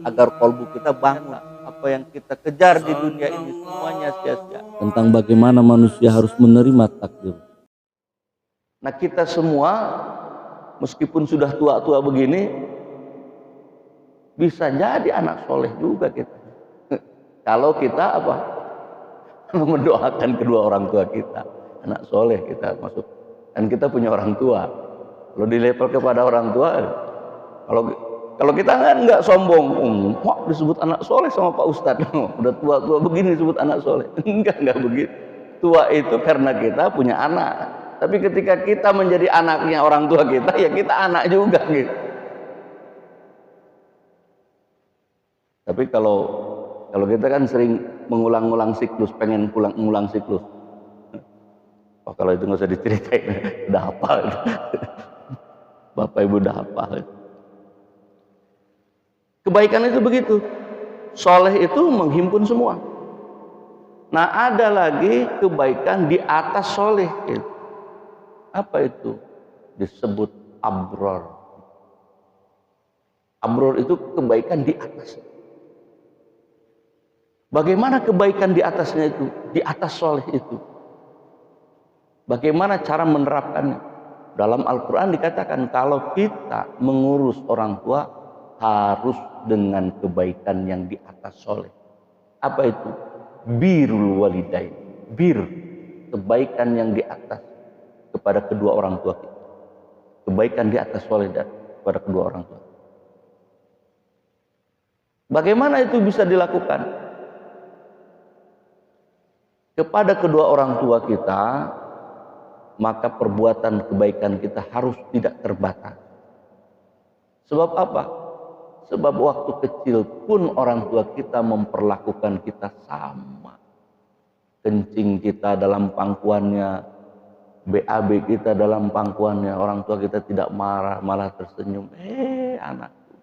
agar kalbu kita bangun. Apa yang kita kejar di dunia ini semuanya sia-sia. Tentang bagaimana manusia harus menerima takdir. Nah, kita semua meskipun sudah tua-tua begini bisa jadi anak soleh juga kita. Kalau kita apa? Mendoakan kedua orang tua kita, anak soleh kita masuk. Dan kita punya orang tua. Kalau dilepel kepada orang tua, kalau kita kan nggak sombong, wah disebut anak soleh sama Pak Ustadz, udah tua-tua begini disebut anak soleh. Enggak begitu. Tua itu karena kita punya anak. Tapi ketika kita menjadi anaknya orang tua kita, ya kita anak juga gitu. Tapi kalau kita kan sering mengulang-ulang siklus, pengen mengulang siklus. Oh, kalau itu nggak usah diceritain, udah hafal. Bapak Ibu udah hafal. Kebaikan itu begitu. Soleh itu menghimpun semua. Nah, ada lagi kebaikan di atas soleh. Apa itu? Disebut abror. Abror itu kebaikan di atas. Bagaimana kebaikan di atasnya itu? Di atas soleh itu. Bagaimana cara menerapkannya? Dalam Al-Quran dikatakan kalau kita mengurus orang tua harus dengan kebaikan yang di atas soleh. Apa itu? Birrul walidain. Bir, kebaikan yang di atas kepada kedua orang tua kita. Kebaikan di atas soleh kepada kedua orang tua. Bagaimana itu bisa dilakukan? Kepada kedua orang tua kita, maka perbuatan kebaikan kita harus tidak terbatas. Sebab apa? Sebab waktu kecil pun orang tua kita memperlakukan kita sama. Kencing kita dalam pangkuannya, BAB kita dalam pangkuannya, orang tua kita tidak marah, malah tersenyum. Anakku.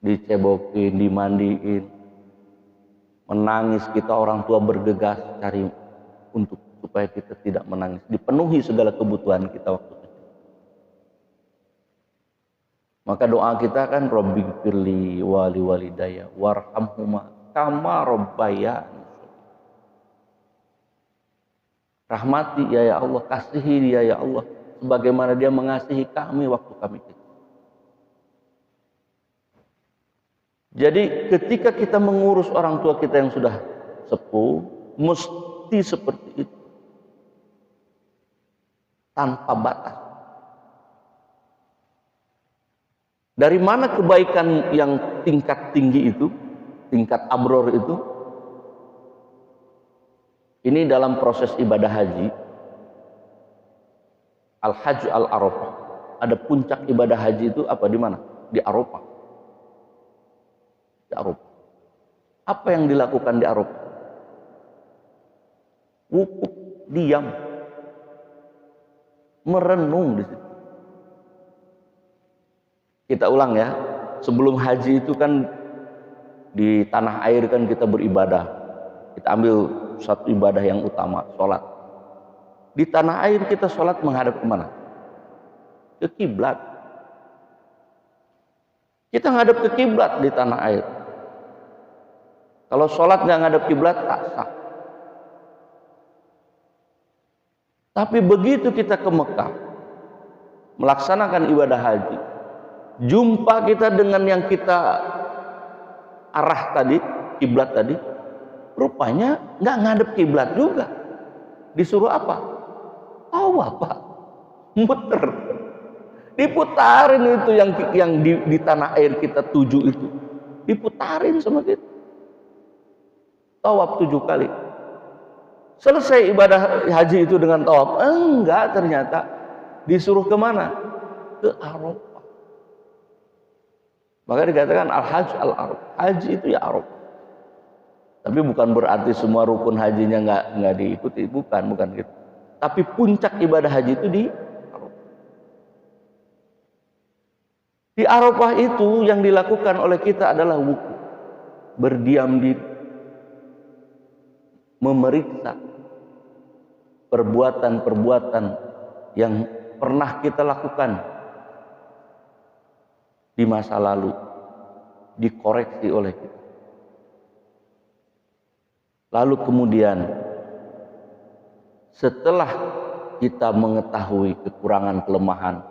Dicebokin, dimandiin. Menangis kita orang tua bergegas cari untuk supaya kita tidak menangis. Dipenuhi segala kebutuhan kita waktu kecil. Maka doa kita kan Rabbighfirli wali walidayya warhamhuma kama rabbayani. Rahmati ya Allah, kasihi dia ya Allah sebagaimana dia mengasihi kami waktu kami kecil. Jadi ketika kita mengurus orang tua kita yang sudah sepuh, mesti seperti itu. Tanpa batas. Dari mana kebaikan yang tingkat tinggi itu, tingkat abror itu? Ini dalam proses ibadah haji. Al-Hajj al-Arafah. Ada puncak ibadah haji itu apa di mana? Di Arafah. Di Arafah. Apa yang dilakukan di Arafah? Wukuf, diam, merenung di situ. Kita ulang ya, sebelum haji itu kan di tanah air kan kita beribadah. Kita ambil satu ibadah yang utama, sholat. Di tanah air kita sholat menghadap kemana? Ke kiblat. Kita ngadap ke kiblat di tanah air. Kalau sholat nggak ngadap kiblat tak sah. Tapi begitu kita ke Mekah melaksanakan ibadah haji, jumpa kita dengan yang kita arah tadi, kiblat tadi, rupanya nggak ngadep kiblat juga. Disuruh apa? Tawaf, Pak. Muter. Diputarin itu yang di tanah air kita tuju itu. Diputarin sama kita. Tawaf 7 kali. Selesai ibadah haji itu dengan tawaf. Enggak, ternyata disuruh kemana? Ke Arafah. Maka dikatakan al-hajj al-arafah. Haji itu ya Arafah. Tapi bukan berarti semua rukun hajinya nggak diikuti, bukan gitu. Tapi puncak ibadah haji itu di Arafah. Di Arafah itu yang dilakukan oleh kita adalah wukuf, berdiam diri, memeriksa perbuatan-perbuatan yang pernah kita lakukan di masa lalu, dikoreksi oleh kita. Lalu kemudian setelah kita mengetahui kekurangan kelemahan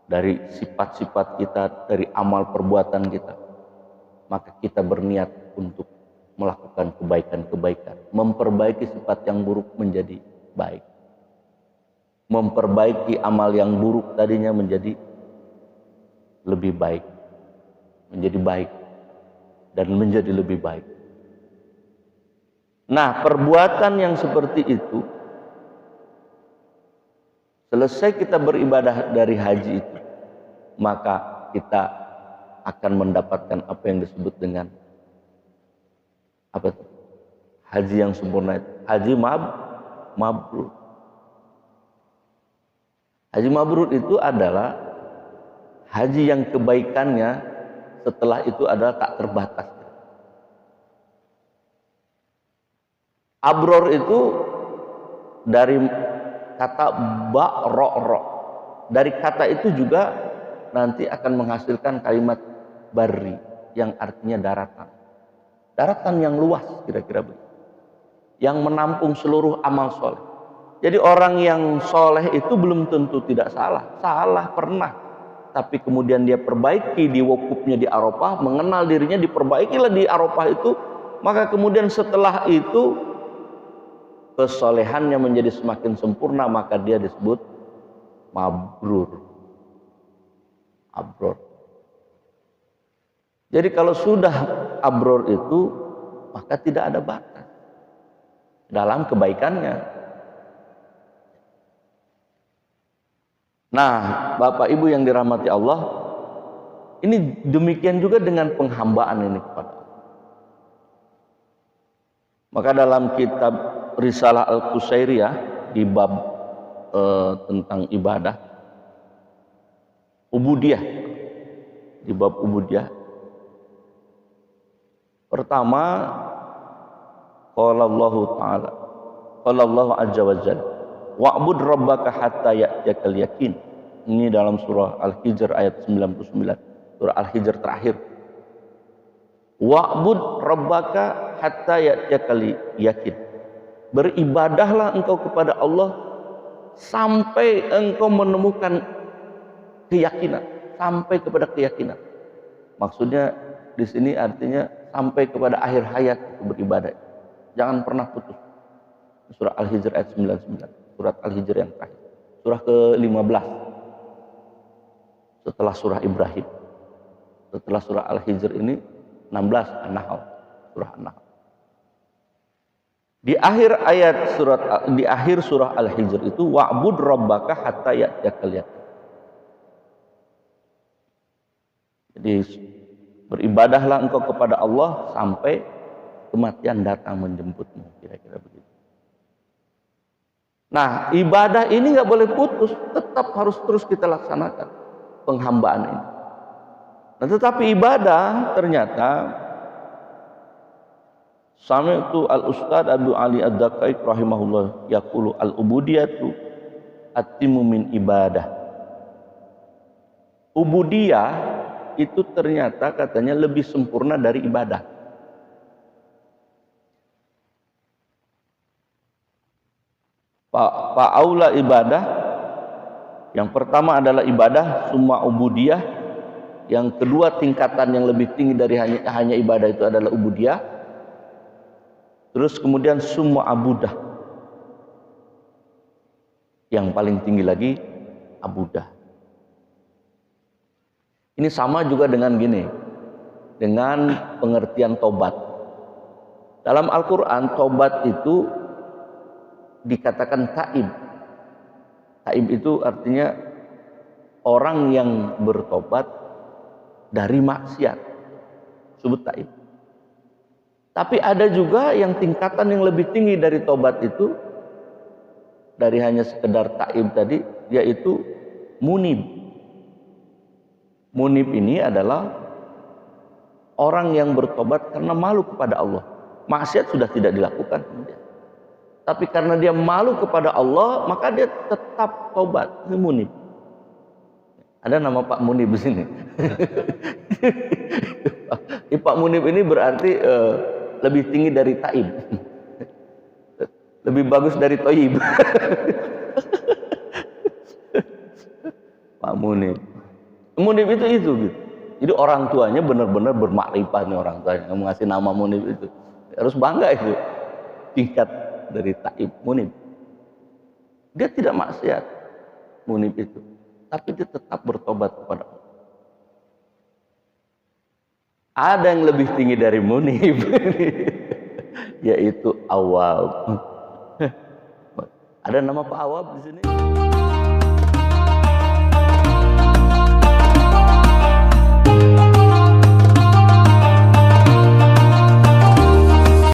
dari sifat-sifat kita, dari amal perbuatan kita, maka kita berniat untuk melakukan kebaikan-kebaikan, memperbaiki sifat yang buruk menjadi baik, memperbaiki amal yang buruk tadinya menjadi lebih baik, menjadi baik, dan menjadi lebih baik. Nah, perbuatan yang seperti itu, selesai kita beribadah dari haji itu, maka kita akan mendapatkan apa yang disebut dengan apa itu? Haji yang sempurna, haji mabrur. Haji mabrur itu adalah haji yang kebaikannya setelah itu adalah tak terbatas. Abror itu dari kata ba-ro-ro. Dari kata itu juga nanti akan menghasilkan kalimat barri yang artinya daratan. Daratan yang luas kira-kira begitu. Yang menampung seluruh amal soleh. Jadi orang yang soleh itu belum tentu tidak salah. Salah pernah. Tapi kemudian dia perbaiki di wukufnya di Arafah, mengenal dirinya, diperbaikilah di Arafah itu. Maka kemudian setelah itu kesolehannya menjadi semakin sempurna, maka dia disebut mabrur. Abror. Jadi kalau sudah abror itu, maka tidak ada batas dalam kebaikannya. Nah, Bapak Ibu yang dirahmati Allah, ini demikian juga dengan penghambaan ini kepada Allah. Maka dalam kitab Risalah Al-Qusairiyah di bab tentang ibadah, ubudiyah, di bab ubudiyah, pertama, qala Allah Ta'ala, qala Allah Azza wa Jalla, wa'bud rabbaka hatta ya'tiyakal yakin. Ini dalam surah Al-Hijr ayat 99, surah Al-Hijr terakhir. Wa'bud rabbaka hatta ya'tiyakal yakin. Beribadahlah engkau kepada Allah sampai engkau menemukan keyakinan, sampai kepada keyakinan. Maksudnya di sini artinya sampai kepada akhir hayat beribadah. Jangan pernah putus. Surah Al-Hijr ayat 99, surat Al-Hijr yang terakhir, surah ke-15 setelah surah Ibrahim. Setelah surah Al-Hijr ini 16 An-Nahl, surah An-Nahl. Di akhir surah Al-Hijr itu wa'bud rabbaka hatta ya'tiyakal yakin. Jadi beribadahlah engkau kepada Allah sampai kematian datang menjemputmu, kira-kira begitu. Nah, ibadah ini nggak boleh putus, tetap harus terus kita laksanakan penghambaan ini. Nah, tetapi ibadah ternyata Sami'tu al-Ustad Abu Ali Ad-Daqaiq rahimahullah yaqulu al-ubudiyatu atimu min ibadah. Ubudiyah itu ternyata katanya lebih sempurna dari ibadah. Fa'aula ibadah, yang pertama adalah ibadah, summa ubudiyah. Yang kedua tingkatan yang lebih tinggi dari hanya ibadah itu adalah ubudiyah. Terus kemudian summa abudah. Yang paling tinggi lagi abudah. Ini sama juga dengan gini, dengan pengertian tobat. Dalam Al-Quran tobat itu dikatakan taib. Taib itu artinya orang yang bertobat dari maksiat, disebut taib. Tapi ada juga yang tingkatan yang lebih tinggi dari tobat itu, dari hanya sekedar taib tadi, yaitu munib. Munib ini adalah orang yang bertobat karena malu kepada Allah. Maksiat sudah tidak dilakukan kemudian. Tapi karena dia malu kepada Allah, maka dia tetap tobat. Ini munib. Ada nama Pak Munib di sini. Pak Munib ini berarti lebih tinggi dari Taib, lebih bagus dari Toyib. Pak Munib. Munib itu gitu. Jadi orang tuanya benar-benar bermakrifat nih, orang tuanya yang mengasih nama Munib itu. Harus bangga itu. Tingkat dari Taib Munib. Dia tidak maksiat Munib itu, tapi dia tetap bertobat kepada Allah. Ada yang lebih tinggi dari Munib, yaitu Awwab. Ada nama Pak Awwab di sini?